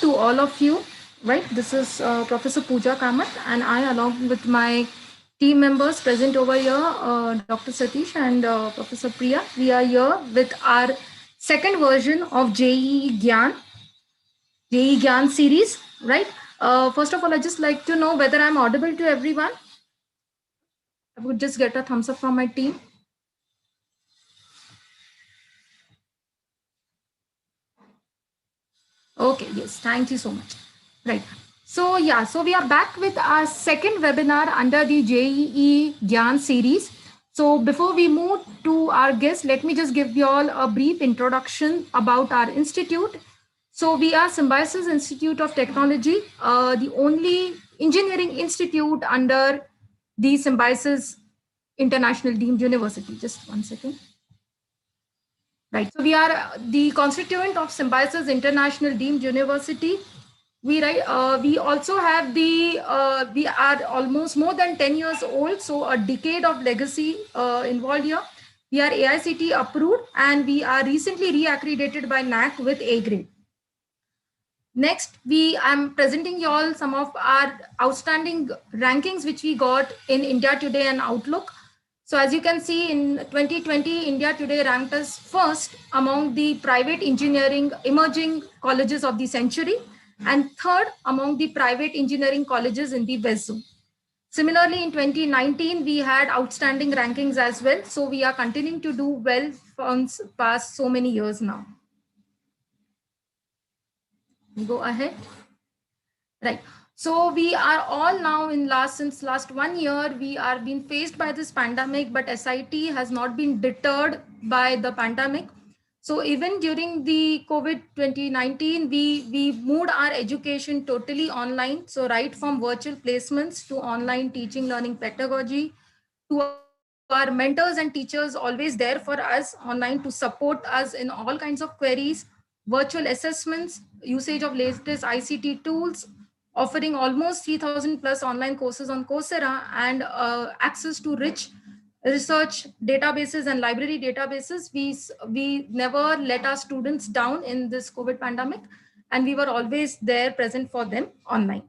to all of you. Right, this is Professor Pooja Kamath, and I, along with my team members present over here, Dr. Satish and Professor Priya, we are here with our second version of JEE Gyan series. Right. First of all, I just like to know whether I'm audible to everyone. I would just get a thumbs up from my team. Okay, yes, thank you so much. Right. So yeah, so we are back with our second webinar under the JEE Gyan series. So before we move to our guest, let me just give you all a brief introduction about our institute. So we are Symbiosis Institute of Technology, the only engineering institute under the Symbiosis International Deemed University. Just one second. Right. So we are the constituent of Symbiosis International Deemed University. We also have we are almost more than 10 years old, so a decade of legacy involved here. We are AICTE approved, and we are recently reaccredited by NAC with A grade. Next, I'm presenting you all some of our outstanding rankings which we got in India Today and Outlook. So as you can see, in 2020, India Today ranked us first among the private engineering emerging colleges of the century, and third among the private engineering colleges in the West Zone. Similarly, in 2019, we had outstanding rankings as well. So we are continuing to do well from past so many years now. Go ahead. Right. So we are all now since last 1 year, we are being faced by this pandemic, but SIT has not been deterred by the pandemic. So even during the COVID 2019, we moved our education totally online. So right from virtual placements to online teaching, learning pedagogy, to our mentors and teachers always there for us online to support us in all kinds of queries, virtual assessments, usage of latest ICT tools, offering almost 3,000 plus online courses on Coursera, and access to rich research databases and library databases. We never let our students down in this COVID pandemic, and we were always there present for them online.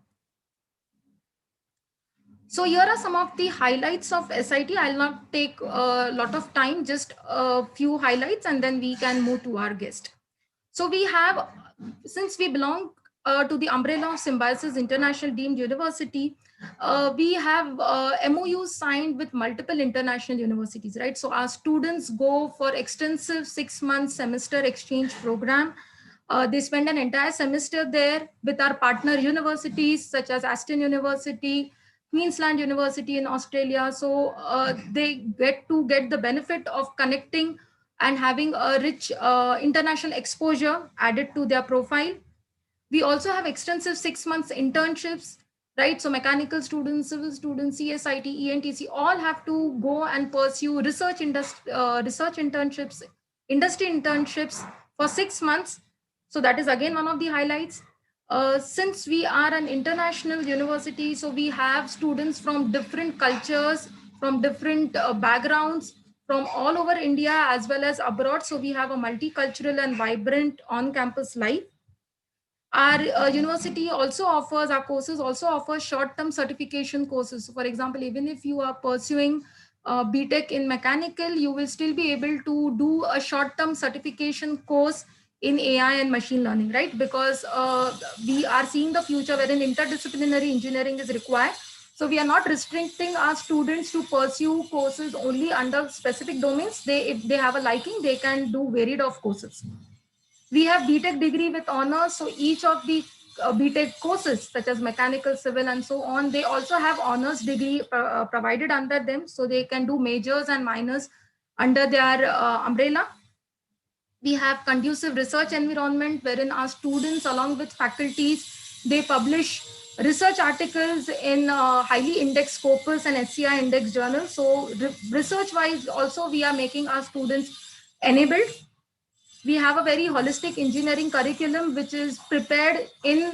So here are some of the highlights of SIT. I'll not take a lot of time, just a few highlights, and then we can move to our guest. So we have, since we belong to the umbrella of Symbiosis International Deemed University, we have MOUs signed with multiple international universities, right? So our students go for extensive 6-month semester exchange program. They spend an entire semester there with our partner universities such as Aston University, Queensland University in Australia. So they get the benefit of connecting and having a rich international exposure added to their profile. We also have extensive 6 months internships, right? So mechanical students, civil students, CSIT, ENTC, all have to go and pursue research internships, industry internships for 6 months. So that is again one of the highlights. Since we are an international university, so we have students from different cultures, from different backgrounds, from all over India as well as abroad. So we have a multicultural and vibrant on-campus life. Our university also offers, our courses also offer short-term certification courses. So for example, even if you are pursuing BTech in mechanical, you will still be able to do a short-term certification course in AI and machine learning, right? Because we are seeing the future wherein interdisciplinary engineering is required. So we are not restricting our students to pursue courses only under specific domains. If they have a liking, they can do varied of courses. We have BTech degree with honors. So each of the BTech courses such as mechanical, civil and so on, they also have honors degree provided under them. So they can do majors and minors under their umbrella. We have conducive research environment wherein our students along with faculties, they publish research articles in highly indexed Scopus and SCI index journals. So research wise also we are making our students enabled. We have a very holistic engineering curriculum which is prepared in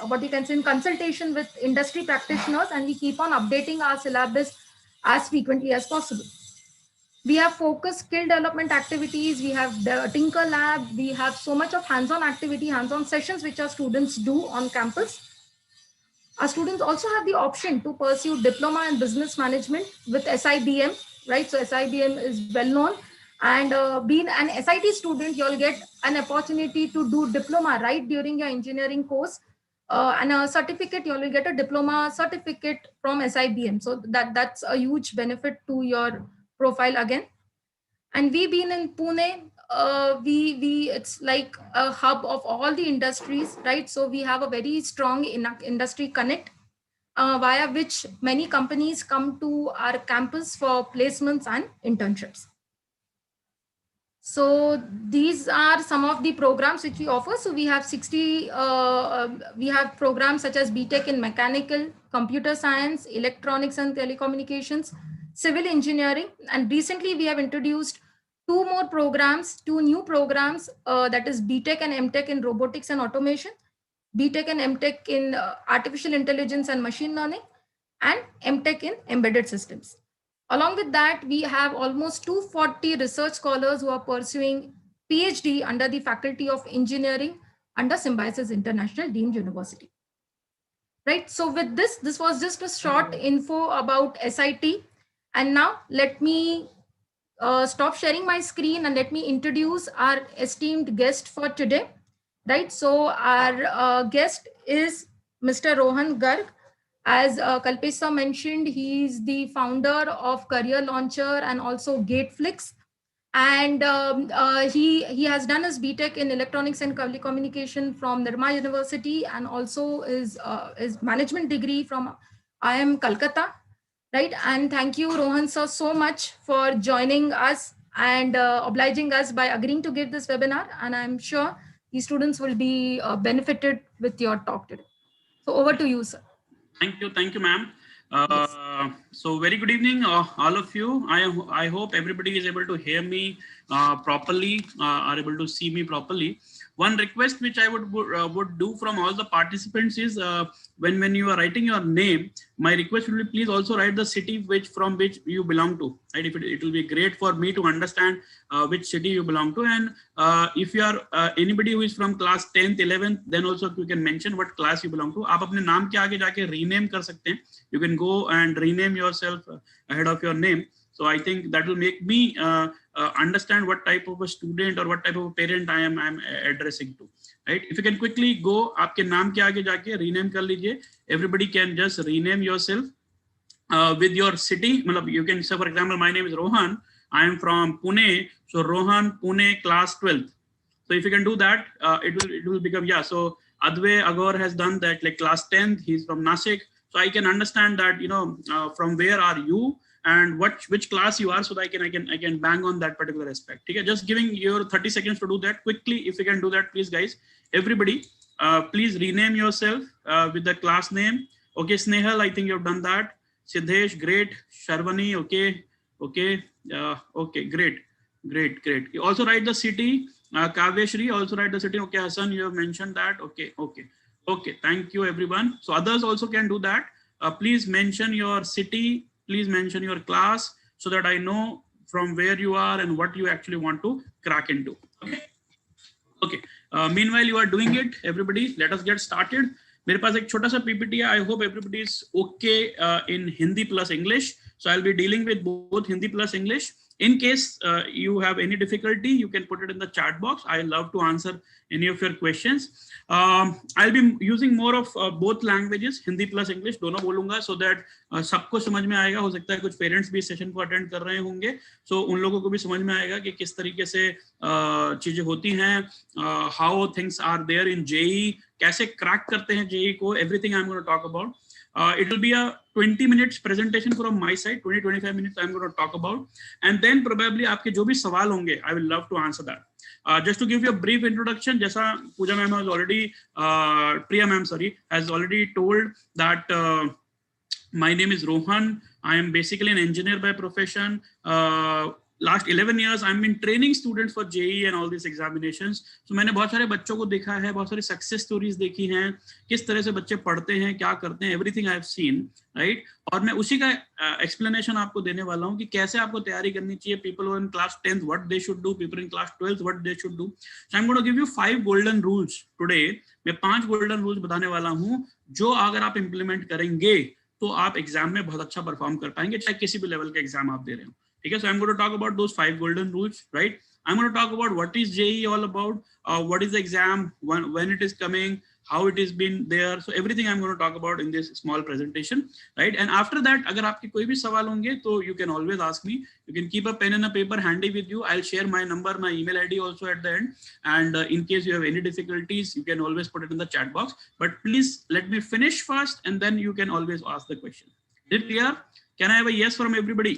what you can say in consultation with industry practitioners, and we keep on updating our syllabus as frequently as possible. We have focused skill development activities. We have the Tinker Lab. We have so much of hands-on activity, hands-on sessions, which our students do on campus. Our students also have the option to pursue diploma in business management with SIBM, right? So SIBM is well known. And being an SIT student, you'll get an opportunity to do diploma right during your engineering course. And a certificate, you'll get a diploma certificate from SIBM. So that's a huge benefit to your profile again. And we being in Pune, we it's like a hub of all the industries, right? So we have a very strong industry connect, via which many companies come to our campus for placements and internships. So these are some of the programs which we offer. So we have 60, we have programs such as BTech in mechanical, computer science, electronics and telecommunications, civil engineering. And recently we have introduced two new programs, that is BTech and MTech in robotics and automation, BTech and MTech in artificial intelligence and machine learning, and MTech in embedded systems. Along with that, we have almost 240 research scholars who are pursuing PhD under the Faculty of Engineering under Symbiosis International Deemed University. Right. So with this was just a short info about SIT. And now let me stop sharing my screen and let me introduce our esteemed guest for today. Right. So our guest is Mr. Rohan Garg. As Kalpesh sir mentioned, he is the founder of Career Launcher and also Gateflix. And he has done his BTech in electronics and communication from Nirma University, and also his management degree from IIM Calcutta. Right. And thank you, Rohan sir, so much for joining us and obliging us by agreeing to give this webinar. And I'm sure the students will be benefited with your talk today. So over to you, sir. Thank you, ma'am. So very good evening, all of you. I hope everybody is able to hear me properly, are able to see me properly. One request which I would do from all the participants is when you are writing your name, my request will be please also write the city from which you belong to. Right? It will be great for me to understand which city you belong to. And if you are anybody who is from class 10th, 11th, then also you can mention what class you belong to. आप अपने नाम के आगे जाके rename कर सकते हैं. You can go and rename yourself ahead of your name. So I think that will make me understand what type of a student or what type of a parent I am addressing to. Right? If you can quickly go, आपके नाम के आगे जाके rename कर लीजिए. Everybody can just rename yourself with your city. You can say, for example, my name is Rohan. I am from Pune. So Rohan, Pune, class 12th. So if you can do that, it will become, yeah. So Adve Agor has done that, like class 10th. He's from Nasik. So I can understand that, from where are you and which class you are, so that I can bang on that particular aspect. Okay? Just giving your 30 seconds to do that quickly. If you can do that, please, guys. Everybody, please rename yourself with the class name. Okay, Snehal, I think you've done that. Siddhesh, great. Sharvani, okay. Okay, great. You also write the city. Kavyashri, also write the city. Okay, Hassan, you have mentioned that. Okay. Thank you, everyone. So others also can do that. Please mention your city. Please mention your class so that I know from where you are and what you actually want to crack into. Okay. Meanwhile, you are doing it. Everybody, let us get started. मेरे पास एक छोटा सा PPT है. I hope everybody is okay in Hindi plus English. So I'll be dealing with both Hindi plus English. In case you have any difficulty, you can put it in the chat box. I love to answer any of your questions. I'll be using more of both languages, Hindi plus English, दोनों बोलूंगा, so that सबको समझ में आएगा. हो सकता है कुछ पेरेंट्स भी सेशन को अटेंड कर रहे होंगे, so उन लोगों को भी समझ में आएगा कि किस तरीके से चीजें होती हैं, how things are there in JEE, कैसे क्रैक करते हैं JEE को. Everything I'm going to talk about. It will be a 20 minutes presentation from my side. 20-25 minutes I'm going to talk about, and then probably आपके जो भी सवाल होंगे, I will love to answer that. Just to give you a brief introduction, जैसा पूजा ma'am has already, Priya ma'am, sorry, has already told that my name is Rohan. I am basically an engineer by profession. last 11 years I've been training students for JEE and all these examinations. So मैंने बहुत सारे बच्चों को देखा है, बहुत सारी success stories देखी हैं, किस तरह से बच्चे पढ़ते हैं, क्या करते हैं, everything I have seen, right. और मैं उसी का एक्सप्लेनेशन आपको देने वाला हूँ कि कैसे आपको तैयारी करनी चाहिए. People in class 10th what they should do, people in class 12th what they should do. So I am going to give you 5 golden rules today. मैं 5 गोल्डन रूल्स बताने वाला हूँ जो अगर आप इंप्लीमेंट करेंगे तो आप एग्जाम में बहुत अच्छा परफॉर्म कर पाएंगे, चाहे किसी भी लेवल का एग्जाम आप दे रहे हो. Okay, so I'm going to talk about those 5 golden rules, right? I'm going to talk about what is JEE all about, what is the exam, when it is coming, how it has been there. So everything I'm going to talk about in this small presentation, right? And after that, agar aapke koi bhi sawal honge, to you can always ask me. You can keep a pen and a paper handy with you. I'll share my number, my email ID also at the end. And in case you have any difficulties, you can always put it in the chat box. But please let me finish first, and then you can always ask the question. Is it clear? Can I have a yes from everybody?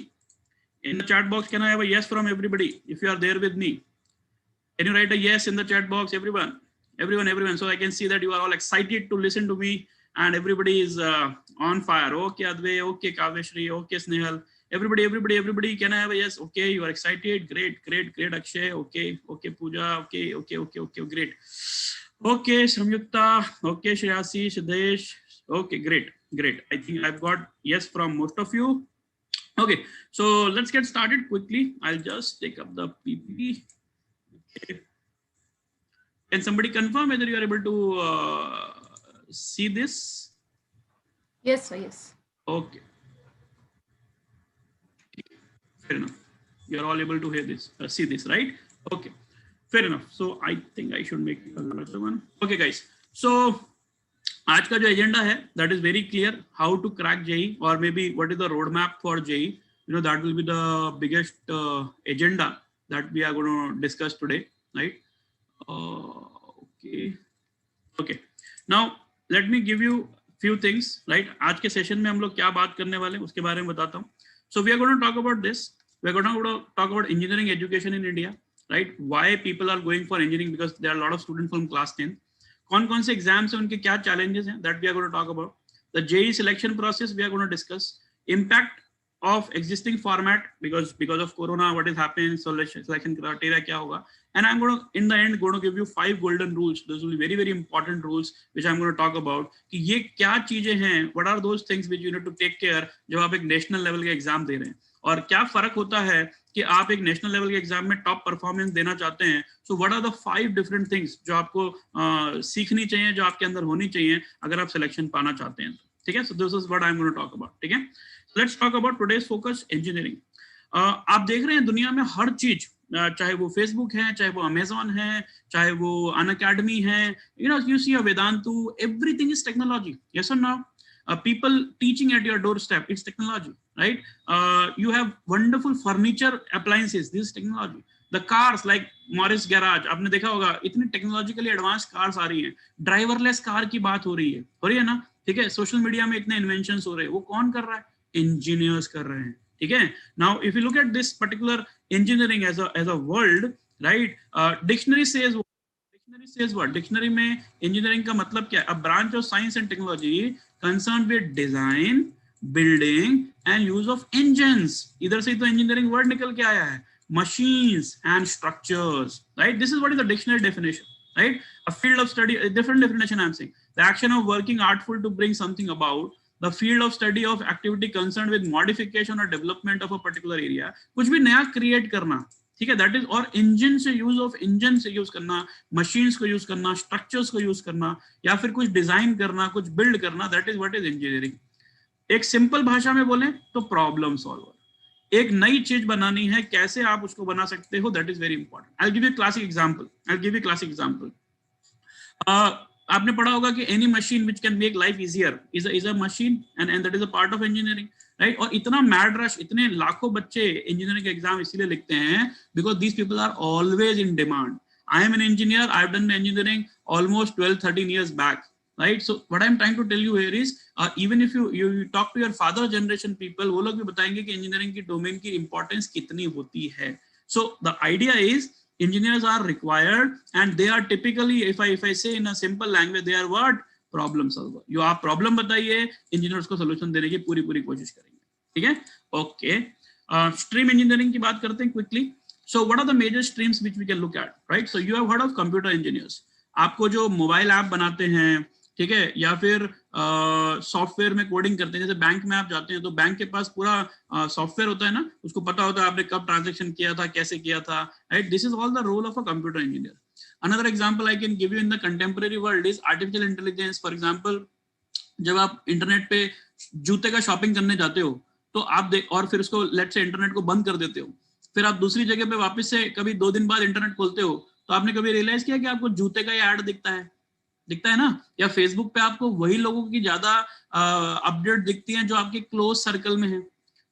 In the chat box, can I have a yes from everybody? If you are there with me, can you write a yes in the chat box, everyone? Everyone. So I can see that you are all excited to listen to me, and everybody is on fire. Okay, Adve. Okay, Kaveshri. Okay, Snehal. Everybody. Can I have a yes? Okay, you are excited. Great. Akshay. Okay, Pooja. Okay. Great. Okay, Samyukta. Okay, Shreyasi, Shadesh. Okay, great. I think I've got yes from most of you. Okay, so let's get started quickly. I'll just take up the PPT. Okay. Can somebody confirm whether you are able to see this? Yes, sir. Yes. Okay. Fair enough. You are all able to hear this, see this, right? Okay. Fair enough. So I think I should make another one. Okay, guys. So आज का जो agenda है, that is very clear. How to crack JEE, or maybe what is the roadmap for JEE? You know, that will be the biggest agenda that we are going to discuss today, right? Okay. Now let me give you few things, right? आज के session में हम लोग क्या बात करने वाले हैं उसके बारे में बताता हूँ. So we are going to talk about this. We are going to talk about engineering education in India, right? Why people are going for engineering, because there are a lot of students from class 10. कौन से exams हैं, उनके क्या challenges हैं, that we are going to talk about. The JEE selection process we are going to discuss. Impact of existing format because of corona, what is happening, selection criteria क्या होगा. And I am going to in the end going to give you 5 golden rules. Those will be very important rules which I am going to talk about, कि ये क्या चीजें हैं, what are those things which you need to take care जब आप एक national level का exam दे रहे हैं, और क्या फर्क होता है कि आप एक नेशनल लेवल के एग्जाम में टॉप परफॉर्मेंस देना चाहते हैं. So what are the 5 different things जो आपको सीखनी चाहिए, जो आपके अंदर होनी चाहिए अगर आप सिलेक्शन पाना चाहते हैं. ठीक है, so this is what I am going to talk about. ठीक है, let's talk about today's focus, engineering. आप देख रहे हैं दुनिया में हर चीज, चाहे वो फेसबुक है, चाहे वो अमेजॉन है, चाहे वो अनअकैडमी है, you see a Vedantu, everything is technology. Yes or no? People teaching at your doorstep, it's technology, right? You have wonderful furniture appliances, this is technology. The cars like Morris Garage, आपने देखा होगा, इतनी technologically advance cars आ रही हैं. Driverless car की बात हो रही है ना. ठीक है, सोशल मीडिया में इतने इन्वेंशंस हो रहे हैं, वो कौन कर रहा है? इंजीनियर्स कर रहे हैं. ठीक है, now if you look at this particular engineering as a world, right? Dictionary says what? Dictionary में engineering का मतलब क्या है? A branch of science and technology concerned with design, building and use of engines. इधर से तो engineering word निकल के आया है. Machines and structures, right? This is what is the dictionary definition, right? A field of study, a different definition I'm saying. The action of working artful to bring something about. The field of study of activity concerned with modification or development of a particular area. कुछ भी नया create करना, ठीक है, that is. और engine से use of engine से use करना, machines को use करना, structures को use करना, या फिर कुछ design करना, कुछ build करना, that is what is engineering. एक simple भाषा में बोलें तो problem solver. एक नई चीज बनानी है, कैसे आप उसको बना सकते हो, that is very important. I'll give you a classic example. आपने पढ़ा होगा कि any machine which can make life easier is a machine, and that is a part of engineering, right? और इतना mad rush, इतने लाखों बच्चे engineering के एग्जाम इसीलिए लिखते हैं because these people are always in demand. I am an engineer. I've done engineering almost 12-13 years back, right? So what I'm trying to tell you here is even if you talk to your father generation people, वो लोग भी बताएंगे कि engineering की domain की importance कितनी होती है. So the idea is engineers are required, and they are typically, if I say in a simple language, they are what? Problem solver. You आप problem बताइए, engineers को solution देने की पूरी कोशिश करेंगे. ठीक है, okay. स्ट्रीम इंजीनियरिंग की बात करते हैं quickly. So what are the major streams which we can look at, right? So you have heard of computer engineers. आपको जो मोबाइल ऐप बनाते हैं, ठीक है, या फिर सॉफ्टवेयर में कोडिंग करते हैं, जैसे बैंक में आप जाते हैं तो बैंक के पास पूरा सॉफ्टवेयर होता है ना, उसको पता होता है आपने कब ट्रांजैक्शन किया था, कैसे किया था, right? This is all the role of a computer engineer. Another example I can give you in the contemporary world is artificial intelligence. For example, जब आप इंटरनेट पे जूते का शॉपिंग करने जाते हो तो आप और फिर उसको लेट्स से इंटरनेट को बंद कर देते हो, फिर आप दूसरी जगह पे वापस से कभी 2 दिन बाद इंटरनेट खोलते हो, तो आपने कभी रियलाइज किया कि आपको जूते का ऐड दिखता है ना? या फेसबुक पे आपको वही लोगों की ज्यादा अपडेट दिखती हैं जो आपके क्लोज सर्कल में है,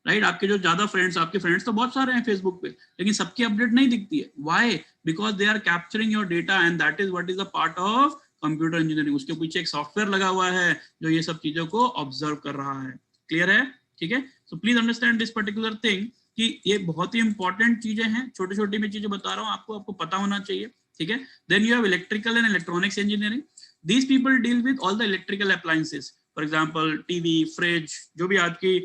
राइट? आपके जो ज्यादा फ्रेंड्स, आपके फ्रेंड्स तो बहुत सारे हैं फेसबुक पे, लेकिन सबकी अपडेट नहीं दिखती है. Why? Because they are capturing your data and that is what is the part of computer engineering. उसके पीछे एक सॉफ्टवेयर लगा हुआ है जो ये सब चीजों को ऑब्जर्व कर रहा है. क्लियर है? ठीक है. So please understand this particular thing कि ये बहुत ही इंपॉर्टेंट चीजें हैं. छोटी छोटी मैं चीजें बता रहा हूँ, आपको पता होना चाहिए. ठीक है. Then you have electrical and electronics engineering. These people deal with all the electrical appliances. For example TV, fridge, जो भी आज की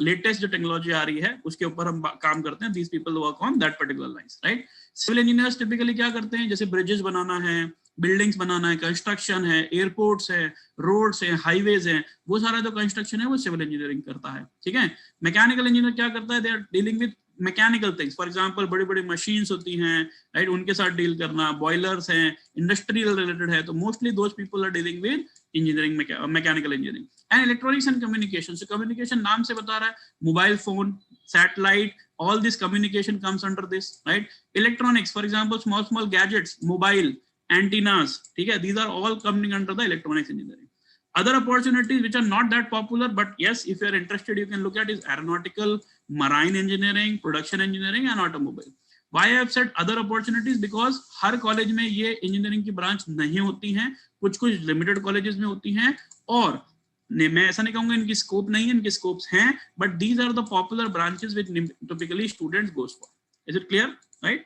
लेटेस्ट जो टेक्नोलॉजी आ रही है उसके ऊपर हम काम करते हैं. These people work on that particular lines, right? Civil engineers typically क्या करते हैं? जैसे ब्रिजेस बनाना है, बिल्डिंग्स बनाना है, कंस्ट्रक्शन है, एयरपोर्ट्स है, रोड्स है, हाईवेज है, वो सारा जो कंस्ट्रक्शन है वो सिविल इंजीनियरिंग करता है. ठीक है. मैकेनिकल इंजीनियर क्या करता है? They are dealing with mechanical things. For example, बड़ी बड़ी मशीन्स होती हैं, राइट? उनके साथ डील करना, बॉयलर्स हैं, इंडस्ट्रियल रिलेटेड है, तो mostly those people are dealing with engineering, mechanical engineering. And electronics and communication. So communication नाम से बता रहा है, mobile phone, satellite, all this communication comes under this, right? Electronics, for example, small gadgets, mobile, antennas, ठीक है, these are all coming under the electronics engineering. Other opportunities which are not that popular, but yes, if you are interested, you can look at is aeronautical, marine engineering, production engineering and automobile. Why I have said other opportunities? Because her college में ये engineering की branch नहीं होती हैं, कुछ limited colleges में होती हैं, और मैं ऐसा नहीं कहूंगा इनकी स्कोप नहीं है, इनकी स्कोप्स हैं, but these are the popular branches which typically students goes for. Is it clear? Right?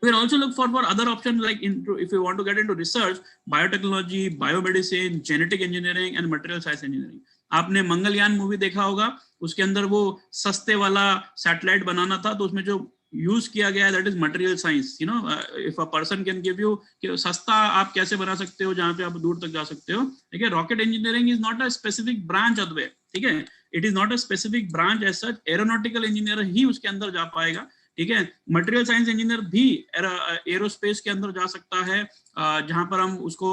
We can also look for other options like if you want to get into research, biotechnology, biomedicine, genetic engineering and material science engineering. आपने Mangalyaan movie देखा होगा, उसके अंदर वो सस्ते वाला satellite बनाना था, तो उसमें जो यूज किया गया है that is material science. You know, if a person can give you कि सस्ता आप कैसे बना सकते हो जहां पे आप दूर तक जा सकते हो. ठीक है. Rocket engineering is not a specific branch अदवे. ठीक है. It is not a specific branch as such. Aeronautical engineer ही उसके अंदर जा पाएगा. ठीक है. मटेरियल साइंस इंजीनियर भी एरोस्पेस के अंदर जा सकता है, जहां पर हम उसको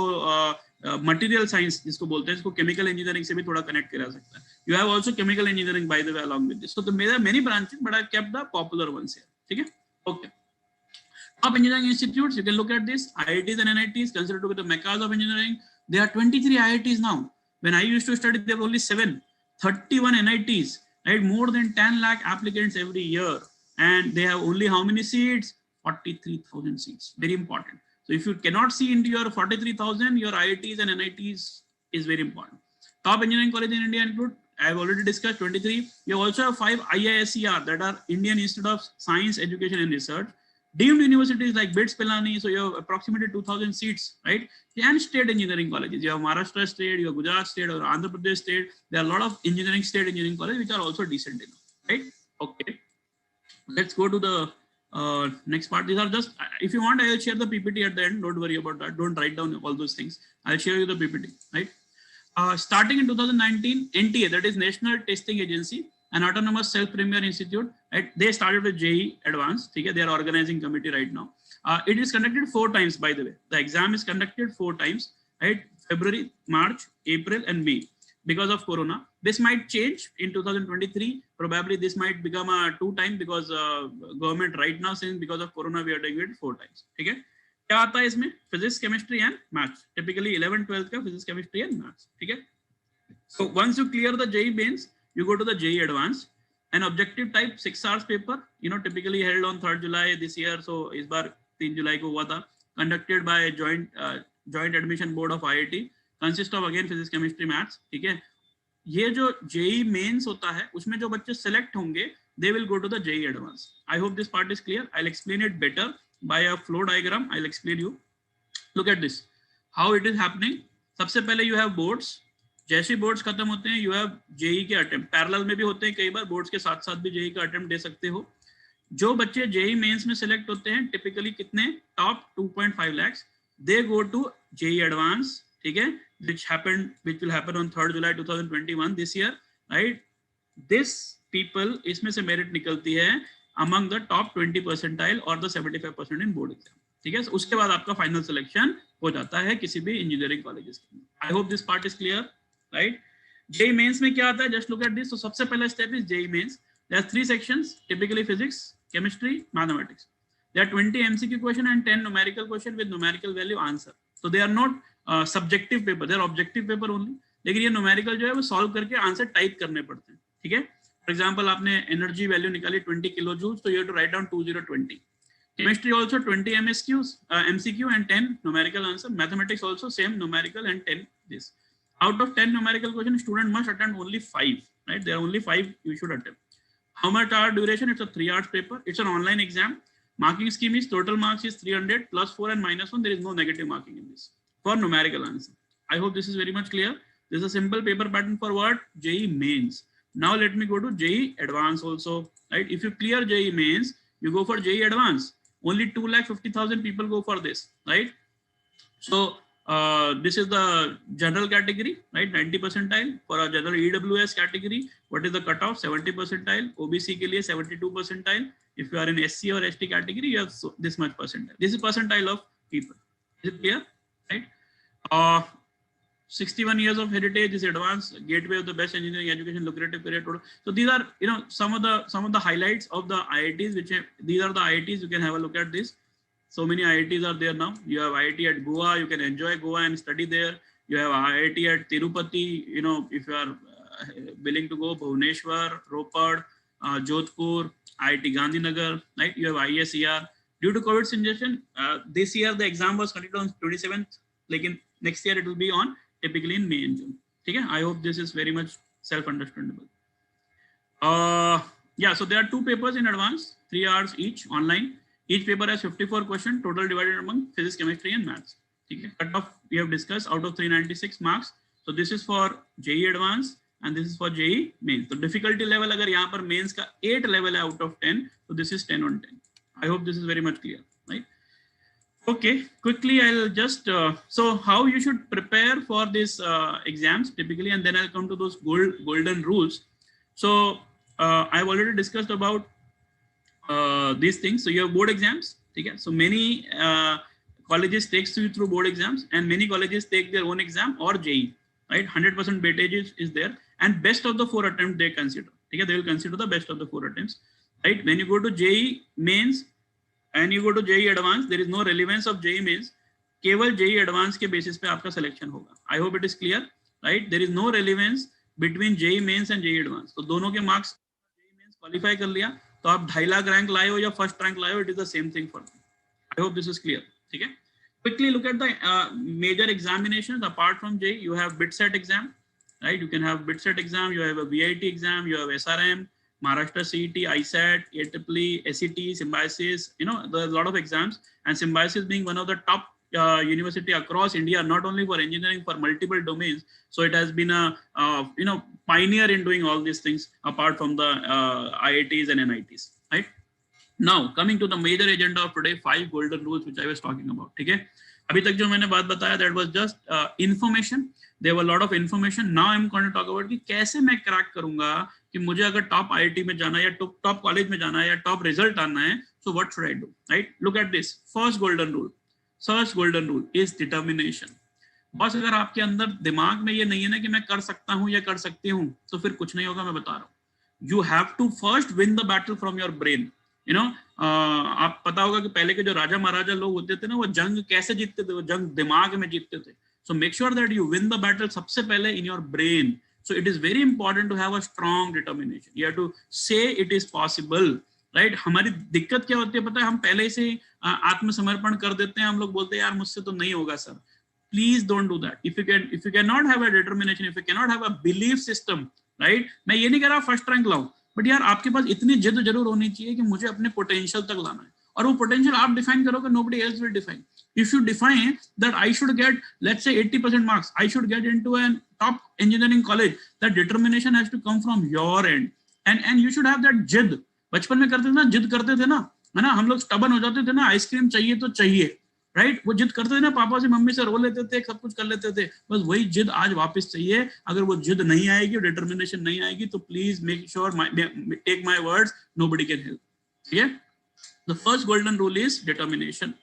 मटेरियल साइंस जिसको बोलते हैं, इसको केमिकल इंजीनियरिंग से भी थोड़ा कनेक्ट किया जा सकता है. You have also chemical engineering by the way along with this. So there are many branches but I kept the popular ones here. ठीक है. Okay. Top engineering institutes, you can look at this. IITs and NITs considered to be the meccas of engineering. There are 23 IITs now. When I used to study, there were only 7. 31 NITs, right? More than 10 lakh applicants every year. And they have only how many seats? 43,000 seats. Very important. So if you cannot see into your 43,000, your IITs and NITs is very important. Top engineering colleges in India include, I have already discussed 23. You also have 5 IISER, that are Indian Institute of Science, Education and Research. Deemed universities like BITS, Pilani, so you have approximately 2,000 seats, right? And state engineering colleges. You have Maharashtra State, you have Gujarat State, or Andhra Pradesh State. There are a lot of state engineering colleges which are also decent enough, right? Okay. Let's go to the next part. These are just, if you want, I will share the PPT at the end. Don't worry about that. Don't write down all those things. I'll share you the PPT, right? Starting in 2019, NTA, that is National Testing Agency, an autonomous self-premier institute, right? They started with JEE Advanced. Okay? They are organizing committee right now. It is conducted 4 times, by the way. The exam is conducted 4 times, right? February, March, April, and May. Because of Corona, this might change in 2023. Probably this might become a 2 time because government right now saying because of Corona we are doing it 4 times. Okay? क्या आता है इसमें? Physics, chemistry, and maths. Typically 11, 12 का physics, chemistry, and maths. ठीक है? So once you clear the JEE mains, you go to the JEE Advanced. An objective type 6 hours paper, you know, typically held on 3rd July this year. So इस बार 3 जुलाई को हुआ था. Conducted by joint admission board of IIT. Consist of again physics, chemistry, maths. ठीक है. ये जो JEE mains होता है, उसमें जो बच्चे select होंगे, they will go to the JEE Advanced. I hope this part is clear. I'll explain it better by a flow diagram. I'll explain you. Look at this. How it is happening. सबसे पहले you have boards. जैसे boards खत्म होते हैं you have JEE के attempt, parallel में भी होते हैं कई बार, बोर्ड्स के साथ साथ भी जेई का अटेम्प्ट दे सकते हो। जो बच्चे जेई मेंस में सिलेक्ट होते हैं टिपिकली कितने, top 2.5 lakhs, they go to JEE advance, ठीक है, which will happen on 3rd July 2021 this year, right? This people, इसमें से मेरिट निकलती है among the top 20 percentile और the 75% in board exam, ठीक है। उसके बाद आपका फाइनल सिलेक्शन हो जाता है किसी भी इंजीनियरिंग कॉलेजेस के लिए। I hope this part is clear, right. JEE mains में क्या आता है, जस्ट लुक एट दिस। तो सबसे पहला step is JEE mains. There are 3 sections, typically physics, chemistry, mathematics. There are 20 MCQ question and 10 numerical question with numerical value answer. So they are not subjective paper, they are objective paper only. लेकिन ये numerical जो है वो solve करके answer type करने पड़ते हैं, ठीक है। फॉर एग्जाम्पल आपने एनर्जी वैल्यू निकाली 20 किलो जूल, तो you have to write down 2020. Chemistry also 20 MCQ and 10 numerical answer. Mathematics also same, numerical and 10 this. Out of 10 numerical questions, student must attempt only 5, right? There are only 5 you should attempt. How much hour duration? It's a 3 hours paper. It's an online exam. Marking scheme is total marks is 300 plus 4 and minus 1. There is no negative marking in this for numerical answer. I hope this is very much clear. This is a simple paper pattern for what? JEE mains. Now let me go to JEE advance also, right? If you clear JEE mains, you go for JEE advance. Only 250,000 people go for this, right? So this is the general category, right? 90 percentile. For a general EWS category, what is the cutoff? 70 percentile. OBC ke liye 72 percentile. If you are in SC or ST category, you have this much percentile. This is percentile of people. Is it clear, right? 61 years of heritage is advanced, gateway of the best engineering education, lucrative career. So these are, you know, some of the highlights of the IITs, these are the IITs. You can have a look at this. So many IITs are there now. You have IIT at Goa. You can enjoy Goa and study there. You have IIT at Tirupati. You know, if you are willing to go, Bhubaneswar, Ropar, Jodhpur, IIT Gandhinagar, right? You have ISER. Due to COVID situation, this year the exam was conducted on 27th. Like in next year it will be on typically in May and June. Okay? I hope this is very much self-understandable. Yeah, so there are 2 papers in advance, 3 hours each online. Each paper has 54 questions, total divided among physics, chemistry, and maths. Okay? Cut off we have discussed out of 396 marks. So this is for JEE advance and this is for JEE mains. So difficulty level अगर यहाँ पर mains का 8 level है out of 10, so this is 10 on 10. I hope this is very much clear, right? Okay, quickly I'll just, so how you should prepare for these exams typically, and then I'll come to those golden rules. So I've already discussed about these things. So you have board exams, okay? So many colleges takes you through board exams and many colleges take their own exam or JEE, right? 100% weightage is there and best of the 4 attempts they consider, okay? They will consider the best of the 4 attempts, right? When you go to JEE mains, and you go to JEE advanced, there is no relevance of JEE mains. केवल JEE advanced के basis पे आपका selection होगा. I hope it is clear, right? There is no relevance between JEE mains and JEE advanced. तो दोनों के marks JEE mains qualify कर लिया, तो आप 2.5 लाख rank लाए हो या first rank लाए हो, it is the same thing for them. I hope this is clear. ठीक है? Quickly look at the major examinations. Apart from JEE, you have BITSET exam, right? You can have BITSET exam, you have a VIT exam, you have SRM, Maharashtra CET, ISAT, AEEE, SET, Symbiosis, you know, there's a lot of exams, and Symbiosis being one of the top university across India, not only for engineering, for multiple domains. So it has been a, you know, pioneer in doing all these things apart from the IITs and NITs, right? Now, coming to the major agenda of today, 5 golden rules, which I was talking about, okay? अभी तक जो मैंने बात बताया, that was just information. There were a lot of information. Now I'm going to talk about कि कैसे मैं crack करूंगा कि मुझे अगर टॉप आईआईटी में जाना है या टॉप कॉलेज में जाना है या टॉप रिजल्ट आना है, so what should I do, right? Look at this. First golden rule is determination. बस अगर आपके अंदर दिमाग में ये नहीं है ना कि मैं कर सकता हूँ या कर सकती हूँ, तो फिर कुछ नहीं होगा, मैं बता रहा हूँ. You have to first win the battle from your brain. You know, आप पता होगा कि पहले के जो राजा महाराजा लोग होते थे ना, वो जंग कैसे जीतते थे, वो जंग दिमाग में जीतते थे. So make sure that you win the battle सबसे पहले in your brain. So it is very important to have a strong determination. You have to say it is possible, right? हमारी दिक्कत क्या होती है पता है, हम पहले से आत्मसमर्पण कर देते हैं, हम लोग बोलते हैं यार मुझसे तो नहीं होगा sir. Please don't do that. If you cannot have a determination, if you cannot have a belief system, right? मैं ये नहीं कह रहा फर्स्ट रैंक लाओ, बट यार आपके पास इतनी जिद जरूर होनी चाहिए कि मुझे अपने पोटेंशियल तक लाना है, और वो पोटेंशियल आप डिफाइन करोगे, nobody else will define. If you define that I should get, let's say 80% marks, I should get into a top engineering college, that determination has to come from your end, and you should have that जिद. बचपन में करते थे ना, जिद करते थे ना, है ना, हम लोग stubborn हो जाते थे ना, आइसक्रीम चाहिए तो चाहिए, राइट, वो जिद करते थे ना, पापा से मम्मी से रो लेते थे, सब कुछ कर लेते थे, बस वही जिद आज वापस चाहिए. अगर वो जिद नहीं आएगी, डिटर्मिनेशन नहीं आएगी, तो please make sure, take my words, nobody can help. ठीक है. The first golden rule is determination.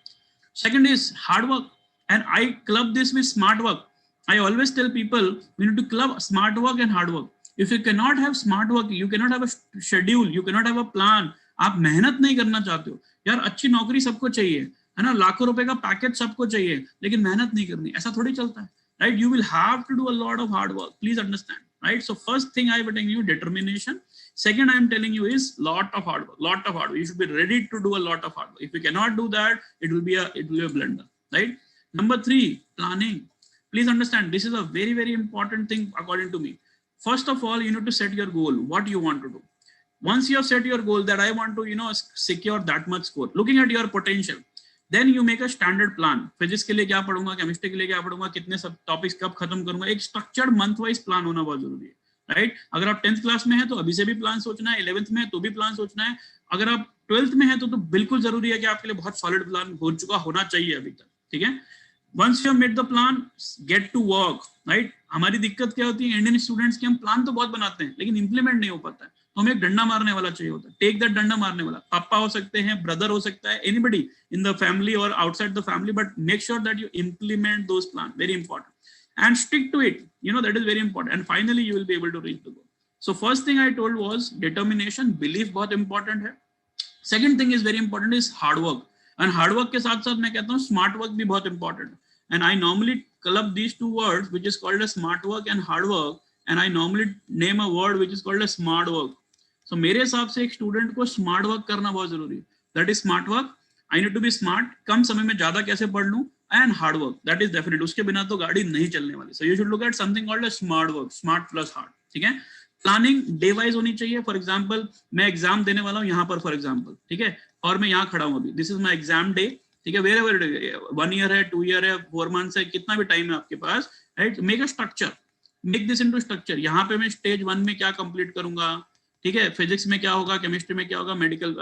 Second is hard work, and I club this with smart work. I always tell people we need to club smart work and hard work. If you cannot have smart work, you cannot have a schedule, you cannot have a plan. आप मेहनत नहीं करना चाहते हो यार, अच्छी नौकरी सबको चाहिए, है ना, लाखों रुपए का पैकेज सबको चाहिए, लेकिन मेहनत नहीं करनी, ऐसा थोड़ी चलता है, right? You will have to do a lot of hard work. Please understand, right? So first thing I would tell you, determination. Second, I am telling you is lot of hard work, lot of hard work. You should be ready to do a lot of hard work. If you cannot do that, it will be a blunder, right? Number 3, planning. Please understand, this is a very, very important thing according to me. First of all, you need to set your goal, what you want to do. Once you have set your goal that I want to, secure that much score, looking at your potential, then you make a standard plan. Physics के लिए क्या पढ़ूंगा, chemistry के लिए क्या पढ़ूंगा, कितने सब topics कब खत्म करूंगा, एक structured month wise plan होना बहुत जरूरी है, राइट? अगर आप 10th क्लास में है तो अभी से भी प्लान सोचना है, 11th में है तो भी प्लान सोचना है, अगर आप 12th में है तो बिल्कुल जरूरी है कि आपके लिए बहुत सॉलिड प्लान हो चुका होना चाहिए अभी तक. ठीक है. Once you have made the plan, get to work, right? हमारी दिक्कत क्या होती है इंडियन स्टूडेंट्स की, हम प्लान तो बहुत बनाते हैं लेकिन इंप्लीमेंट नहीं हो पाता है, तो हमें एक डंडा मारने वाला चाहिए होता है. टेक दैट डंडा मारने वाला, पापा हो सकते हैं, ब्रदर हो सकता है, एनीबडी इन द फैमिली और outside the family, but make sure that you implement those plan, very important, and stick to it, that is very important, and finally you will be able to reach the goal. So first thing I told was determination, belief बहुत important है. Second thing is very important is hard work, and hard work के साथ साथ मैं कहता हूँ smart work भी बहुत important, and I normally club these two words which is called as smart work and hard work, and I normally name a word which is called as smart work. So मेरे हिसाब से एक student को smart work करना बहुत जरूरी है. That is smart work. I need to be smart, कम समय में ज्यादा कैसे पढ़ लूं, and hard work, that is definite, उसके बिना तो गाड़ी नहीं चलने वाली. So you should look at something called as smart work, smart plus hard. ठीक है. प्लानिंग डे वाइज होनी चाहिए. फॉर एग्जांपल मैं एग्जाम देने वाला हूँ यहाँ पर, फॉर एग्जांपल, ठीक है, और मैं यहाँ खड़ा हूँ अभी, this is my exam day, ठीक है, वेयर एवर 1 ईयर है, 2 ईयर है, 4 मंथ्स है, कितना भी टाइम है आपके पास, right? Make a structure, make this into structure. यहाँ पे मैं स्टेज 1 में क्या कंप्लीट करूंगा, ठीक है, फिजिक्स में क्या होगा, केमिस्ट्री में क्या होगा, मेडिकल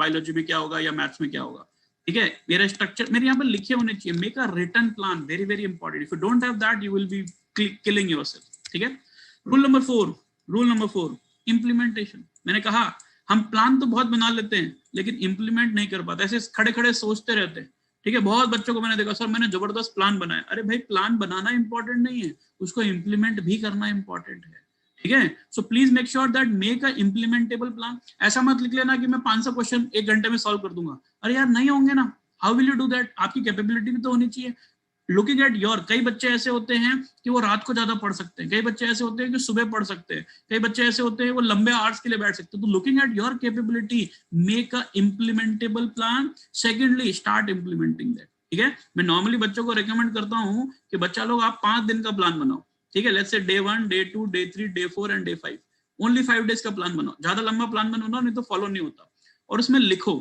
बायोलॉजी में क्या होगा, या मैथ्स में क्या होगा, ठीक है. मेरा स्ट्रक्चर मेरे यहाँ पर लिखे होने चाहिए. Make a written plan, very very important. If you don't have that, you will be killing yourself. ठीक है. Rule number 4, implementation. मैंने कहा हम प्लान तो बहुत बना लेते हैं लेकिन इंप्लीमेंट नहीं कर पाते, ऐसे खड़े खड़े सोचते रहते हैं. ठीक है. बहुत बच्चों को मैंने देखा, सर मैंने जबरदस्त प्लान बनाया. अरे भाई, प्लान बनाना इंपॉर्टेंट नहीं है, उसको इंप्लीमेंट भी करना इंपॉर्टेंट है. ठीक है. So please make sure that make a implementable plan. ऐसा मत लिख लेना कि मैं 500 क्वेश्चन 1 घंटे में सॉल्व कर दूंगा. अरे यार, नहीं होंगे ना. How will you do that? आपकी कैपेबिलिटी भी तो होनी चाहिए. लुकिंग एट योर, कई बच्चे ऐसे होते हैं कि वो रात को ज्यादा पढ़ सकते हैं, कई बच्चे ऐसे होते हैं कि सुबह पढ़ सकते हैं, कई बच्चे ऐसे होते हैं वो लंबे आवर्स के लिए बैठ सकते हैं. तो looking at your capability, make a implementable plan. Secondly, start implementing that. ठीक है. मैं नॉर्मली बच्चों को रिकमेंड करता हूँ कि बच्चा लोग आप 5 दिन का प्लान बनाओ. ठीक है. Let's say day 1, day 2, day 3, day 4 and day 5. Only 5 days का प्लान बनाओ. ज्यादा लंबा प्लान बनाओ, नहीं तो फॉलो नहीं होता. और उसमें लिखो,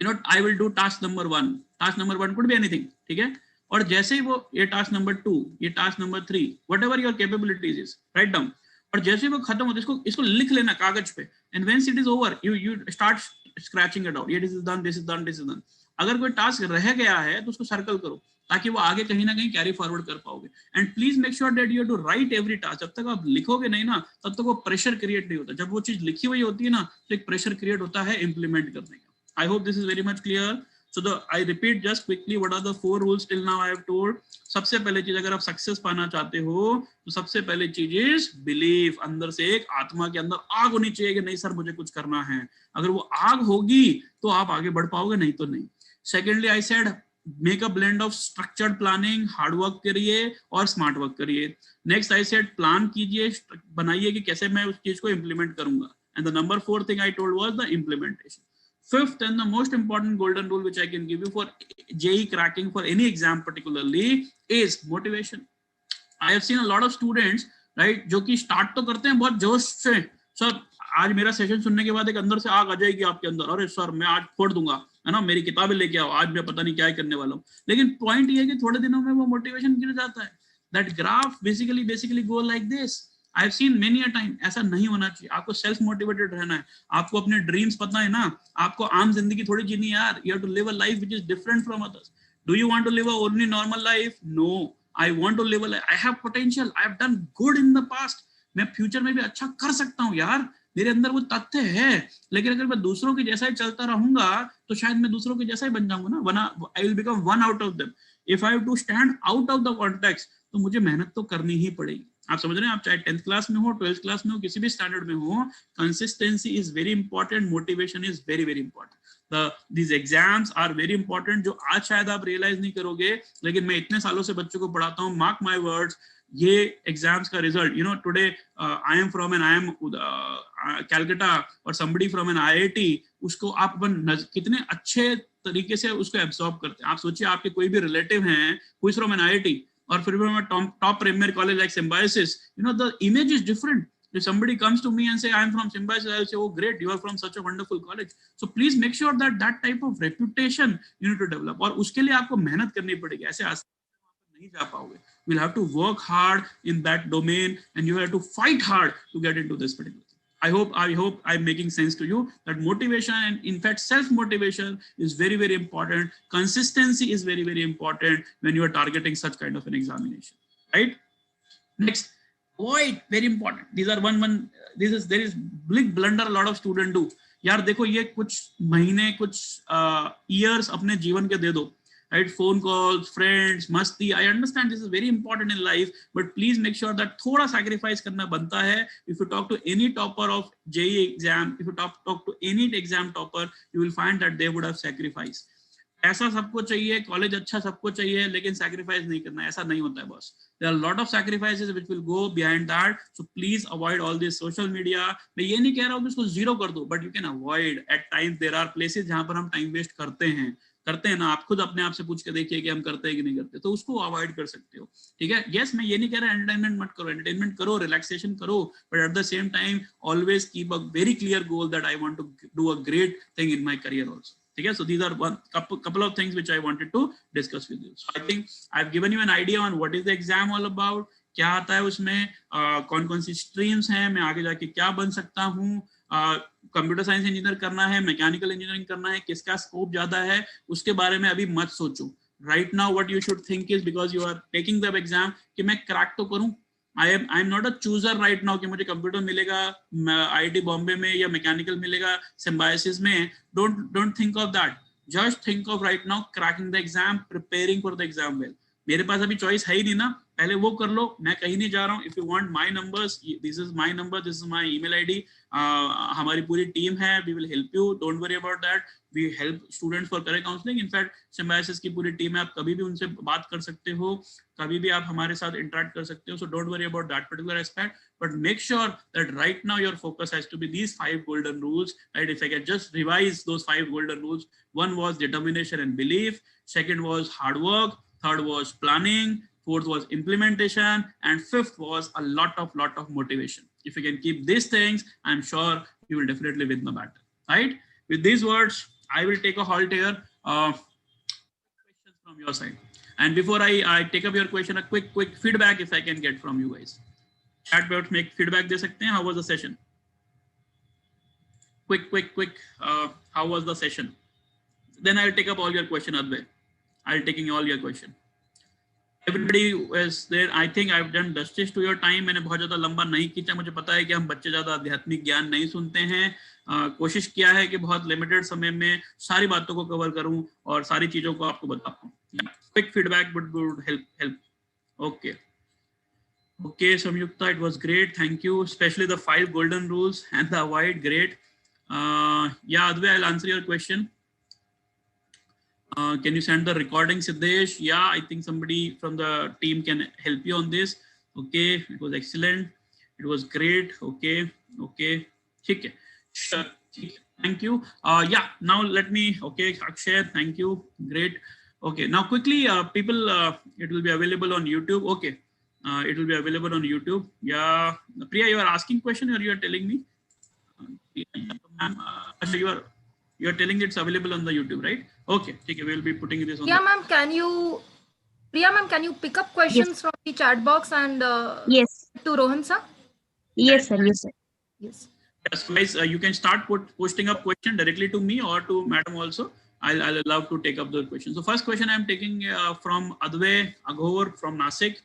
I will do task number 1. Task number 1 could be anything. ठीक है. और जैसे ही वो ये टास्क नंबर 2, ये task number 3, whatever your capabilities is, write down. और जैसे ही वो खत्म होता है, इसको लिख लेना कागज पे. And when it is over, you start scratching it out. ये this is done, this is done, this is done. अगर कोई टास्क रह गया है तो उसको सर्कल करो, ताकि वो आगे कहीं ना कहीं कैरी फॉरवर्ड कर पाओगे. And please make sure that you have to write every task. जब तक आप लिखोगे नहीं ना, तब तक वो प्रेशर क्रिएट नहीं होता. जब वो चीज लिखी हुई होती है ना, तो एक प्रेशर क्रिएट होता है इंप्लीमेंट करने का. आई hope this is very much clear. So I repeat just quickly what are the 4 rules till now I have told. सबसे पहले चीज, अगर आप सक्सेस पाना चाहते हो तो सबसे पहले चीज इज बिलीफ. अंदर से एक आत्मा के अंदर आग होनी चाहिए कि नहीं सर मुझे कुछ करना है. अगर वो आग होगी तो आप आगे बढ़ पाओगे, नहीं तो नहीं. Secondly I said make a blend of structured planning, hard work करिए और स्मार्ट वर्क करिए. नेक्स्ट आई सेड प्लान कीजिए, बनाइए कि कैसे मैं उस चीज को इंप्लीमेंट करूंगा. And the number 4 thing I told was the implementation. Fifth and the most important golden rule which I can give you for JEE cracking, for any exam particularly, is motivation. I have seen a lot of students, right, जो कि start तो करते हैं बहुत जोश से. Sir आज मेरा सेशन सुनने के बाद एक अंदर से आग आ जाएगी आपके अंदर, अरे सर मैं आज फोड़ दूंगा, है ना, मेरी किताबें लेके आओ, आज मैं पता नहीं क्या करने वाला हूँ। लेकिन पॉइंट ये है कि थोड़े दिनों में वो मोटिवेशन गिर जाता है। That graph basically go like this. I have seen many a time. ऐसा नहीं होना चाहिए। आपको सेल्फ मोटिवेटेड रहना है, आपको अपने ड्रीम्स पता है ना, आपको आम जिंदगी थोड़ी जीनी है यार। You have to live a life which is different from others. Do you want to live a only normal life? No, I want to live a life, I have potential, I have done good in the past, मैं future में भी अच्छा कर सकता हूँ यार, मेरे अंदर वो तथ्य है। लेकिन अगर मैं दूसरों के जैसा ही चलता रहूंगा तो शायद मैं दूसरों के जैसा ही बन जाऊंगा ना, वरना I will become one out of them. If I have to stand out of the context तो मुझे मेहनत तो करनी ही पड़ेगी। आप समझ रहे हैं? आप चाहे 10th क्लास में हो, 12th क्लास में हो, किसी भी स्टैंडर्ड में हो, consistency is very important, motivation is very very important. These exams are very important, जो आज शायद आप रियलाइज नहीं करोगे, लेकिन मैं इतने सालों से बच्चों को पढ़ाता हूँ, मार्क माई वर्ड्स, ये एग्जाम्स का result, you know, today I am from an I M Calcutta और somebody फ्रॉम एन IIT, उसको आप अपन कितने अच्छे तरीके से उसको एब्सॉर्ब करते हैं। आप सोचिए, आपके कोई भी रिलेटिव हैं who is from an IIT और फिर भी top premier college like Symbiosis, you know, the image is different. If somebody comes to me and say I am from Symbiosis, I will say, oh great, you are from such a wonderful college. So please make sure that that type of reputation you need to develop, और उसके लिए आपको मेहनत करनी पड़ेगी, ऐसे आसान नहीं जा पाओगे। You'll have to work hard in that domain and you have to fight hard to get into this particular thing. I hope I'm making sense to you that motivation and in fact self-motivation is very, very important. Consistency is very, very important when you are targeting such kind of an examination, right? Next, avoid, very important. These are there is big blunder a lot of students do. यार देखो, ये कुछ महीने, कुछ years अपने जीवन के दे दो, right? Phone calls, friends, मस्ती. I understand this is very important in life, but please make sure that थोड़ा sacrifice करना बनता है. If you talk to any topper of JEE exam, if you talk to any exam topper, you will find that they would have sacrificed. ऐसा सबको चाहिए, college अच्छा सबको चाहिए, लेकिन सैक्रिफाइस नहीं करना, ऐसा नहीं होता है boss. There are lot of sacrifices which will go behind that, so please avoid all this social media. मैं ये नहीं कह रहा हूँ कि इसको जीरो कर दो, but you can avoid at times. There are places जहां पर हम टाइम वेस्ट करते हैं ना, आप खुद अपने आप से पूछ के देखिए कि हम करते हैं कि नहीं करते, तो उसको अवॉइड कर सकते हो, ठीक है। यस, मैं ये नहीं कह रहा एंटरटेनमेंट मत करो, एंटरटेनमेट करो, रिलैक्सेशन करो, but at the same time always keep a very clear goal that I want to do a great thing in my career also, ठीक है। So these are one couple of things which I wanted to discuss with you. So I think I've given you an idea on what is the exam all about, क्या आता है उसमें, कौन कौन सी streams हैं, मैं आगे जाके क्या बन सकता हूँ, कंप्यूटर साइंस इंजीनियर करना है, मैकेनिकल इंजीनियरिंग करना है, किसका स्कोप ज्यादा है, उसके बारे में अभी मत सोचो। Right now what you should think is, because you are taking the exam, कि मैं क्रैक तो करूं। I am not a chooser right now कि मुझे कंप्यूटर मिलेगा IIT बॉम्बे में या मैकेनिकल मिलेगा Symbiosis में। Don't think of that. Just think of right now cracking the exam, preparing for the exam well. मेरे पास अभी चॉइस है ही नहीं ना, पहले वो कर लो, मैं कहीं नहीं जा रहा हूँ। If you want my numbers, this is my number, this is my email ID, हमारी पूरी टीम है, we will help you, don't worry about that. We help students for career counselling. In fact Symbiosis की पूरी team है, आप कभी भी उनसे बात कर सकते हो, कभी भी आप हमारे साथ इंटरेक्ट कर सकते हो। So don't worry about that particular aspect, but make sure that right now your focus has to be these 5 golden rules, right? If I can just revise those 5 golden rules, one was determination and belief, second was hard work, third was planning, fourth was implementation, and fifth was a lot of motivation. If you can keep these things, I'm sure you will definitely win the battle, right? With these words, I will take a halt here. Questions from your side, and before I take up your question, a quick feedback if I can get from you guys. Chat box में feedback दे सकते हैं, how was the session? Quick, how was the session? Then I'll take up all your question, Advay. I'll taking all your question. Everybody is there. I think I've done justice to your time. मैंने बहुत ज़्यादा लंबा नहीं खींचा, मुझे पता है कि हम बच्चे ज़्यादा आध्यात्मिक ज्ञान नहीं सुनते हैं। कोशिश किया है कि बहुत लिमिटेड समय में सारी बातों को कवर करूं और सारी चीज़ों को आपको बता पाऊं। Quick feedback would help. Okay, Samyukta, it was great. Thank you. Especially the 5 golden rules and the avoid, great. Yeah, Advay, I'll answer your question. Can you send the recording, Siddesh? Yeah, I think somebody from the team can help you on this. Okay, it was excellent. It was great. Okay. Okay. Sure. Thank you. Yeah, now let me, okay, Akshay, thank you. Great. Okay, now quickly, people, it will be available on YouTube. Okay, it will be available on YouTube. Yeah, Priya, you are asking question or you are telling me? Actually, you are, You are telling it's available on the YouTube, right? Okay, okay, we'll be putting this on. Priya ma'am, can you pick up questions Yes. from the chat box and Yes. to Rohan sir? Yes, sir. Yes, sir. Yes. Yes, guys, you can start posting up question directly to me or to madam also. I'll love to take up the questions. So first question I'm taking from Advay Aghor from Nasik.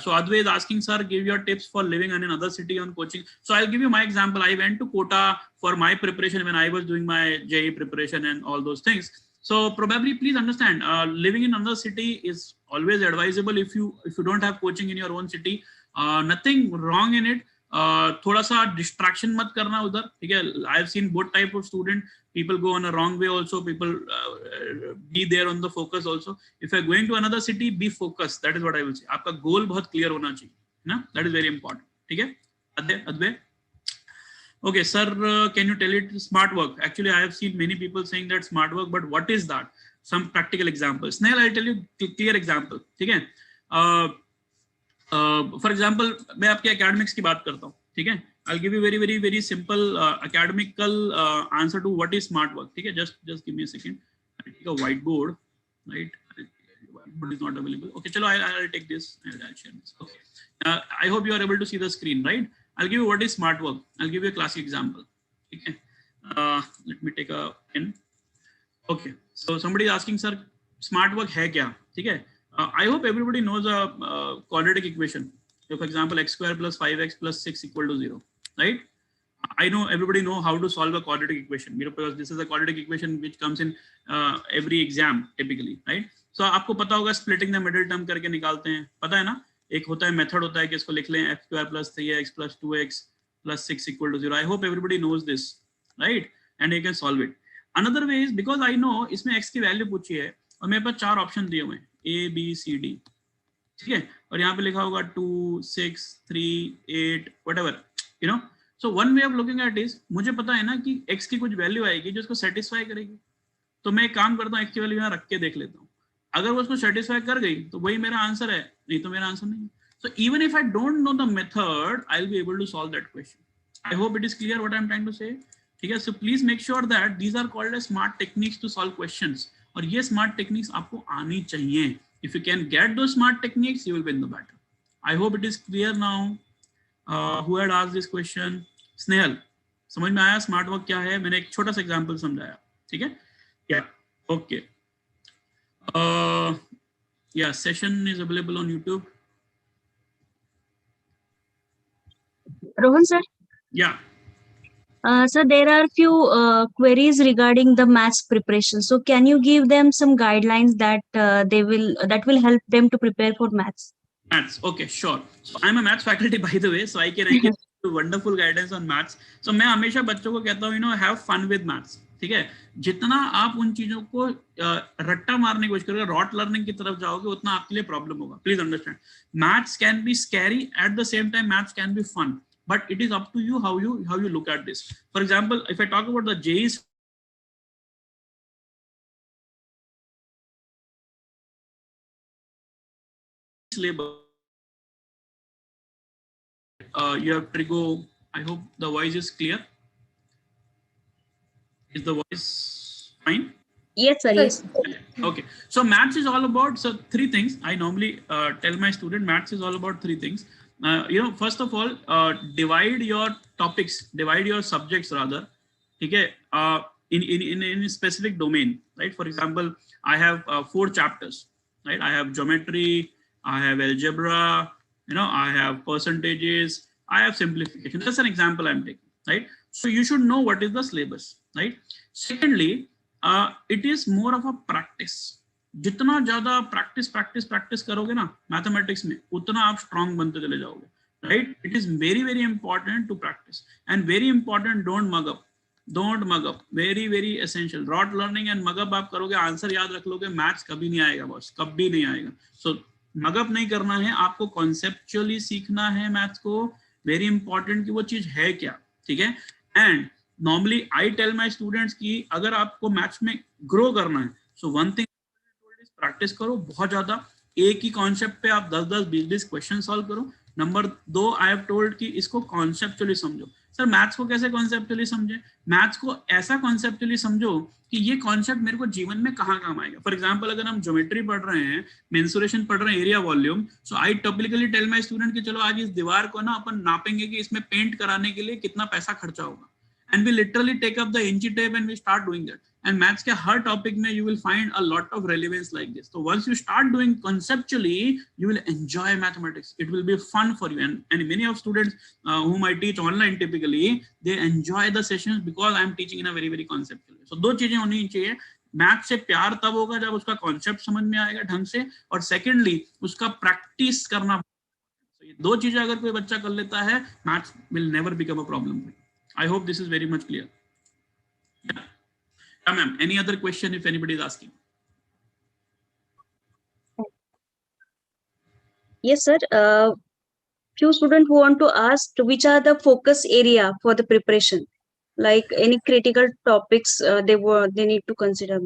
So Advay is asking, sir, give your tips for living in another city on coaching. So I'll give you my example. I went to Kota for my preparation when I was doing my JEE preparation and all those things. So probably please understand, living in another city is always advisable if you don't have coaching in your own city. Nothing wrong in it. थोड़ा सा distraction मत करना उधर, ठीक है? I've seen both type of student. People go on a wrong way also. People be there on the focus also. If you're going to another city, be focused. That is what I will say. आपका goal बहुत clear होना चाहिए, ना? That is very important. ठीक है? Advait. Okay, sir, can you tell it smart work? Actually, I have seen many people saying that smart work, but what is that? Some practical examples. Snail, I'll tell you clear example. ठीक है? For example, मैं आपके academics की बात करता हूँ, ठीक है? I'll give you very simple academical answer to what is smart work. ठीक है? Just give me a second. I'll take a whiteboard, right? Whiteboard is not available. Okay, चलो, I'll take this. I'll share this. Okay. I hope you are able to see the screen, right? I'll give you what is smart work. I'll give you a classic example. Okay. Let me take a pen. Okay. So somebody is asking, sir, smart work है क्या? ठीक है? I hope everybody knows a quadratic equation. So for example, x square plus 5x plus 6 equal to 0, right? I know everybody know how to solve a quadratic equation because this is a quadratic equation which comes in every exam typically, right? So आपको पता होगा splitting the middle term करके निकालते हैं, पता है ना? एक होता है method होता है कि इसको लिख लें x square plus 3x plus 2x plus 6 equal to 0. I hope everybody knows this, right? And you can solve it. Another way is because I know इसमें x की value पूछी है और मेरे पास 4 ऑप्शन दिए हुए हैं A, B, C, D, ठीक है? और यहाँ पे लिखा होगा 2, 6, 3, 8, whatever, you know. So one way of looking at is मुझे पता है ना कि x की कुछ वैल्यू आएगी जो इसको सेटिस्फाई करेगी, तो मैं एक काम करता हूँ x की वैल्यू यहाँ रख के देख लेता हूँ. अगर वो उसको सेटिस्फाई कर गई तो वही मेरा आंसर है, नहीं तो मेरा आंसर नहीं है. So even if I don't know the method, I'll be able to solve that question. I hope it is clear what I'm trying to say. ठीक है? So please make sure that these are called as smart techniques to solve questions. और ये smart techniques आपको आनी चाहिए. If you can get those smart techniques, you will win the battle. I hope it is clear now. Who had asked this question? Snehal, समझ में आया smart work क्या है? मैंने एक छोटा सा example समझाया, ठीक है? Yeah. Okay. Yeah, session is available on YouTube. Rohan sir. Yeah. So there are few queries regarding the maths preparation. So can you give them some guidelines that that will help them to prepare for maths? Maths. Okay, sure. So I'm a maths faculty by the way, so I can give you wonderful guidance on maths. So मैं हमेशा बच्चों को कहता हूँ, you know, have fun with maths. ठीक है? जितना आप उन चीजों को रट्टा मारने की कोशिश करोगे, रॉट लर्निंग की तरफ जाओगे, उतना आपके लिए प्रॉब्लम होगा. Please understand. Maths can be scary, at the same time maths can be fun. But it is up to you how you look at this. For example, if I talk about the JEE syllabus, you have to go. I hope the voice is clear. Is the voice fine? Yes, sir. Yes. Okay. So maths is all about three things. I normally tell my student maths is all about three things. You know, first of all, divide your topics, divide your subjects rather, okay, in a specific domain, right? For example, I have 4 chapters, right? I have geometry, I have algebra, you know, I have percentages, I have simplification. That's an example I'm taking, right? So you should know what is the syllabus, right? Secondly, it is more of a practice. जितना ज्यादा practice करोगे ना mathematics में, उतना आप strong बनते चले जाओगे, right? It is very important to practice and very important, don't mug up, very essential. Rote learning and mug up आप करोगे, आंसर याद रख लोगे, मैथ्स कभी नहीं आएगा बॉस, कभी नहीं आएगा. सो मग अप नहीं करना है आपको, कॉन्सेप्चुअली सीखना है मैथ्स को. वेरी इंपॉर्टेंट कि वो चीज है क्या, ठीक है? And normally I tell my students की अगर आपको मैथ्स में ग्रो करना है, सो वन थिंग प्रैक्टिस करो बहुत ज्यादा. एक ही कॉन्सेप्ट पे आप 10-20 क्वेश्चन सॉल्व करो. नंबर 2 आई हैव टोल्ड कि इसको कॉन्सेप्चुअली समझो। सर मैथ्स को कैसे कॉन्सेप्चुअली समझे? मैथ्स को ऐसा कॉन्सेप्चुअली समझो कि ये कॉन्सेप्ट मेरे को जीवन में कहाँ काम आएगा। फॉर एग्जांपल अगर हम ज्योमेट्री पढ़ रहे हैं, मेंसुरेशन पढ़ रहे हैं, area volume, so I typically tell my student कि चलो आज इस दीवार को ना अपन नापेंगे कि इसमें पेंट कराने के लिए कितना पैसा खर्चा होगा, and we literally take up the inch tape and we start doing that. And maths के हर topic में you will find a lot of relevance like this. So once you start doing conceptually, you will enjoy mathematics. It will be fun for you. And many of students whom I teach online typically, they enjoy the sessions because I am teaching in a very conceptual way. So दो चीजें होनी चाहिए। Math से प्यार तब होगा जब उसका कॉन्सेप्ट समझ में आएगा ढंग से, और सेकेंडली उसका प्रैक्टिस करना। so ये दो चीजें अगर कोई बच्चा कर लेता है, maths will never become a problem. I hope this is very much clear. Yeah, ma'am. Any other question if anybody is asking? Yes, sir. Few students want to ask which are the focus area for the preparation, like any critical topics they need to consider.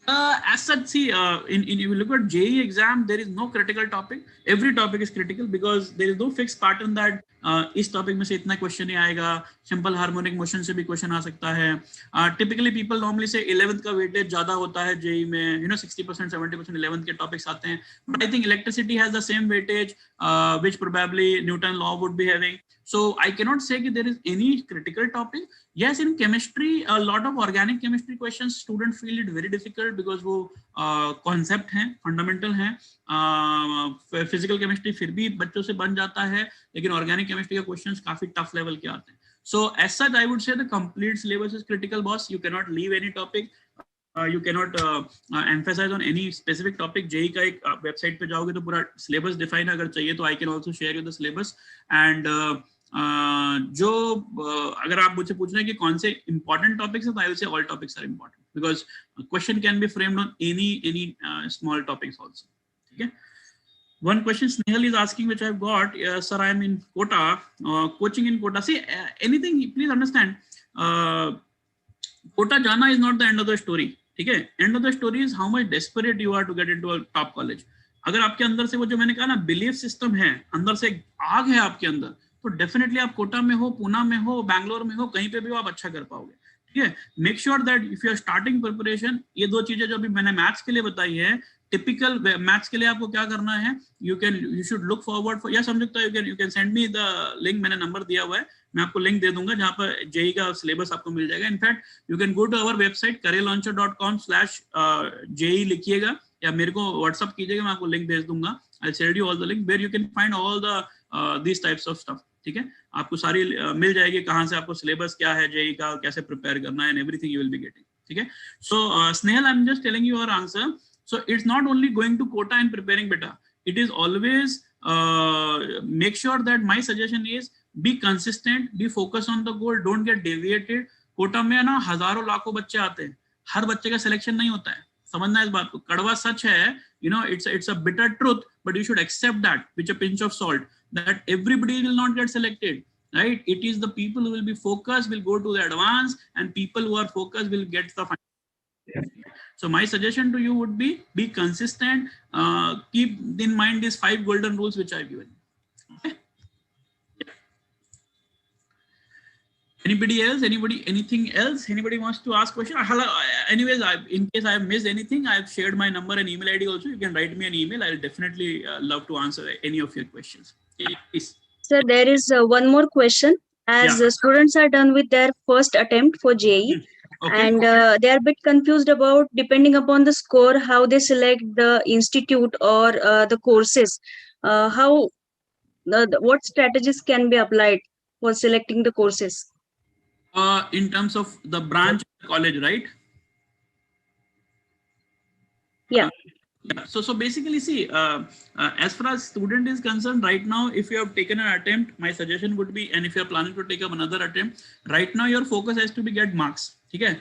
As such, see, if you look at JEE exam, there is no critical topic. Every topic is critical because there is no fixed pattern that इस topic में से इतना question ही आएगा। Simple harmonic motion से भी question आ सकता है। Typically people normally से 11th का वेटेज ज्यादा होता है जेई में, 60% 70% 11th के टॉपिक्स आते हैं। But I think electricity has the same weightage which probably Newton law would be having. So I cannot say that there is any critical topic. Yes, in chemistry, a lot of organic chemistry questions students feel it very difficult because वो concept हैं, fundamental हैं। physical chemistry फिर भी बच्चों से बन जाता है, लेकिन organic chemistry के questions काफी tough level के आते हैं। So as such, I would say the complete syllabus is critical, boss. You cannot leave any topic. You cannot emphasize on any specific topic. JEE का एक website पे जाओगे तो पूरा syllabus define अगर चाहिए तो I can also share you the syllabus. And जो अगर आप मुझसे पूछ रहे हैं कि कौन से important topics हैं, तो I will say all topics are important because a question can be framed on any small topics also. ठीक है? One question Snehal is asking, which I've got, sir, I am in Kota, coaching in Kota. See, anything, please understand, Kota jana is not the end of the story. ठीक है? End of the story is how much desperate you are to get into a top college. अगर आपके अंदर से वो जो मैंने कहा ना बिलीफ सिस्टम है, अंदर से आग है आपके अंदर, तो डेफिनेटली आप कोटा में हो, पूना में हो, बैंगलोर में हो, कहीं पे भी हो आप अच्छा कर पाओगे। ठीक है? Make sure that if you are starting preparation, ये दो चीजें जो अभी मैंने मैथ्स के लिए बताई है, टिपिकल मैथ्स के लिए आपको क्या करना है, you should look forward for, या समझता है you can send me the link, मैंने नंबर दिया हुआ है, मैं आपको लिंक दे दूंगा जहां पर जेई का सिलेबस आपको मिल जाएगा। In fact you can go to our website careerlauncher.com/JEE लिखिएगा या मेरे को व्हाट्सअप कीजिएगा, मैं आपको लिंक भेज दूंगा। I send you all the link where you can find all the this types of stuff. ठीक है? आपको सारी मिल जाएगी कहां से आपको सिलेबस क्या है जेई का, कैसे प्रिपेयर करना है, and everything you will be getting. ठीक है? So Snehal, I am just telling you your answer. So it's not only going to Kota and preparing beta. It is always make sure that my suggestion is be consistent, be focused on the goal, don't get deviated. Kota में ना हजारों लाखों बच्चे आते हैं, हर बच्चे का selection नहीं होता है, समझना इस बात को। कड़वा सच है, it's a bitter truth, but you should accept that with a pinch of salt, that everybody will not get selected, right? It is the people who will be focused will go to the advanced, and people who are focused will get the final. So my suggestion to you would be consistent. Keep in mind these 5 golden rules which I've given. Okay? Yeah. Anybody else? Anything else? Anybody wants to ask question? Anyways, in case I have missed anything, I've shared my number and email ID also. You can write me an email. I'll definitely love to answer any of your questions. Okay, please. Sir, there is one more question. As students are done with their first attempt for JEE, okay, and they are a bit confused about, depending upon the score, how they select the institute or the courses. What strategies can be applied for selecting the courses? In terms of the branch college, right? Yeah. So basically, see, as far as student is concerned, right now, if you have taken an attempt, my suggestion would be, and if you are planning to take up another attempt, right now your focus has to be get marks. Okay?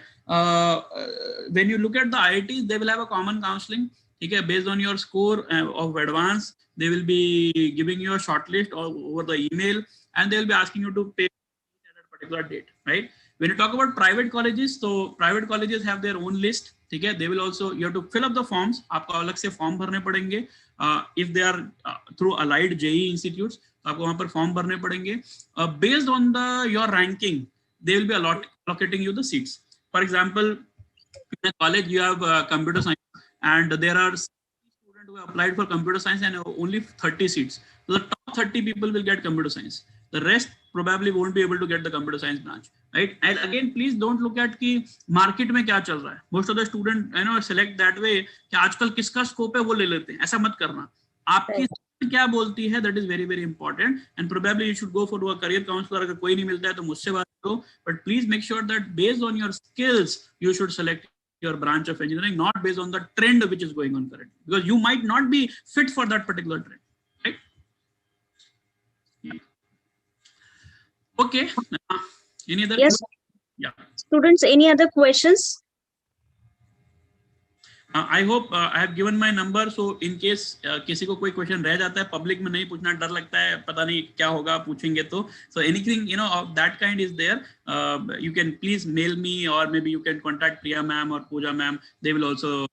When you look at the IITs, they will have a common counseling. Okay? Based on your score of advance, they will be giving you a shortlist over the email, and they will be asking you to pay at a particular date, right? When you talk about private colleges, so private colleges have their own list. ठीक है? They will also, you have to fill up the forms. आपको अलग से form भरने पड़ेंगे if they are through allied JEE institutes. आपको वहां पर फॉर्म भरने पड़ेंगे. Based on your ranking, they will be allocating you the seats. For example, in a college you have computer science, and there are students who have applied for computer science and only 30 seats. So the top 30 people will get computer science. The rest probably won't be able to get the computer science branch, right? And again, please don't look at कि market में क्या चल रहा है. Most of the student select that way कि आजकल किसका scope है वो ले लेते हैं. ऐसा मत करना. आपकी क्या बोलती है, that is very very important, and probably you should go for a career counselor. अगर कोई नहीं मिलता है तो मुझसे बात करो, but please make sure that based on your skills you should select your branch of engineering, not based on the trend which is going on currently, because you might not be fit for that particular trend, right? Okay. Any other? Yes. Yeah. Students, any other questions? I hope I have given my number, so in case किसी को कोई question रह जाता है, public में नहीं पूछना, डर लगता है, पता नहीं क्या होगा पूछेंगे तो, so anything of that kind is there, you can please mail me, or maybe you can contact Priya ma'am or Pooja ma'am. They will also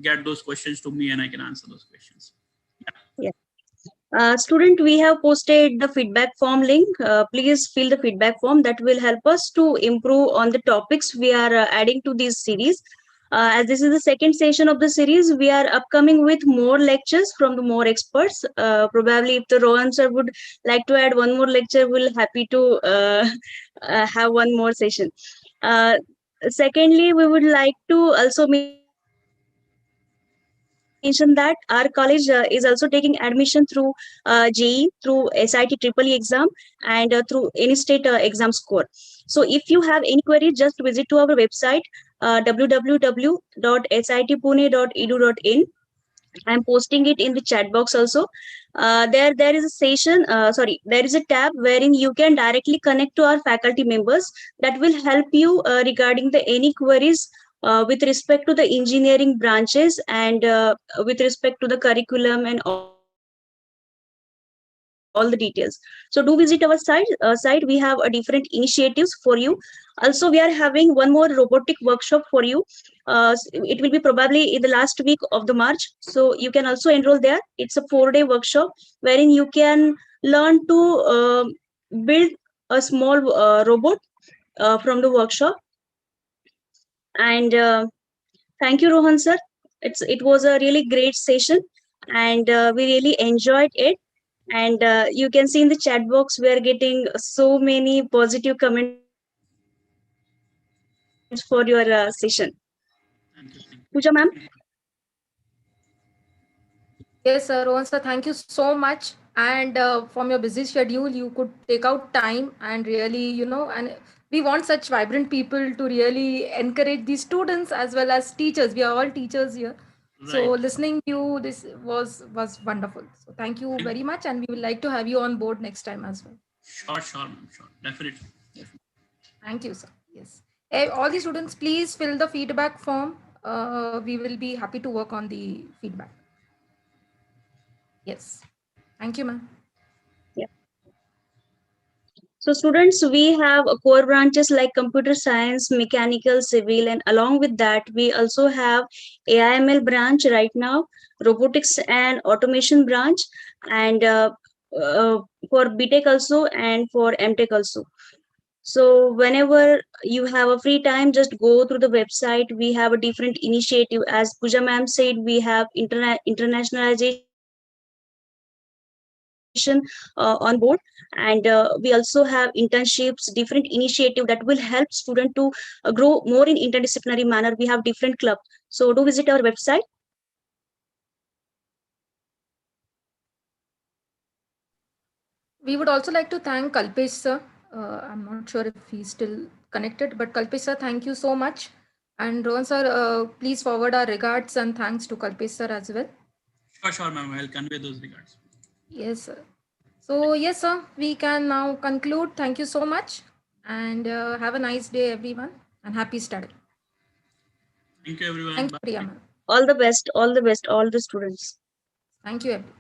get those questions to me and I can answer those questions. Student, we have posted the feedback form link. Please fill the feedback form. That will help us to improve on the topics we are adding to this series. As this is the second session of the series, we are upcoming with more lectures from the more experts. Probably if the Rohan sir would like to add one more lecture, we'll happy to have one more session. Secondly, we would like to also mention that our college is also taking admission through JEE, through SIT EEE exam, and through any state exam score. So if you have any query, just visit to our website www.sitpune.edu.in. I'm posting it in the chat box also. There is a session, there is a tab wherein you can directly connect to our faculty members that will help you regarding the any queries with respect to the engineering branches and with respect to the curriculum and all the details. So do visit our site. We have different initiatives for you. Also, we are having one more robotic workshop for you. It will be probably in the last week of the March. So you can also enroll there. It's a 4-day workshop wherein you can learn to build a small robot from the workshop. And thank you, Rohan sir. It was a really great session, and we really enjoyed it. And you can see in the chat box, we are getting so many positive comments for your session. Pooja ma'am. Yes, sir. Rohan sir, thank you so much. And from your busy schedule, you could take out time and really, and we want such vibrant people to really encourage the students as well as teachers. We are all teachers here. Right. So listening to you, this was wonderful. So thank you very much. And we would like to have you on board next time as well. Sure, ma'am. Sure. Definitely. Yes. Thank you, sir. Yes. All the students, please fill the feedback form. We will be happy to work on the feedback. Yes. Thank you, ma'am. Yeah. So students, we have core branches like computer science, mechanical, civil, and along with that, we also have AIML branch right now, robotics and automation branch, and for BTech also, and for MTech also. So whenever you have a free time, just go through the website. We have a different initiative. As Pooja ma'am said, we have internationalization on board, and we also have internships, different initiative that will help student to grow more in interdisciplinary manner. We have different club, so do visit our website. We would also like to thank Kalpesh sir. I'm not sure if he's still connected, but Kalpesh sir, thank you so much. And Rohan sir, please forward our regards and thanks to Kalpesh sir as well. Sure, ma'am. I'll convey those regards. Yes, sir. So yes, sir, we can now conclude. Thank you so much, and have a nice day, everyone, and happy study. Thank you, everyone. Thank you, Priya ma'am. All the best, all the students. Thank you, everyone.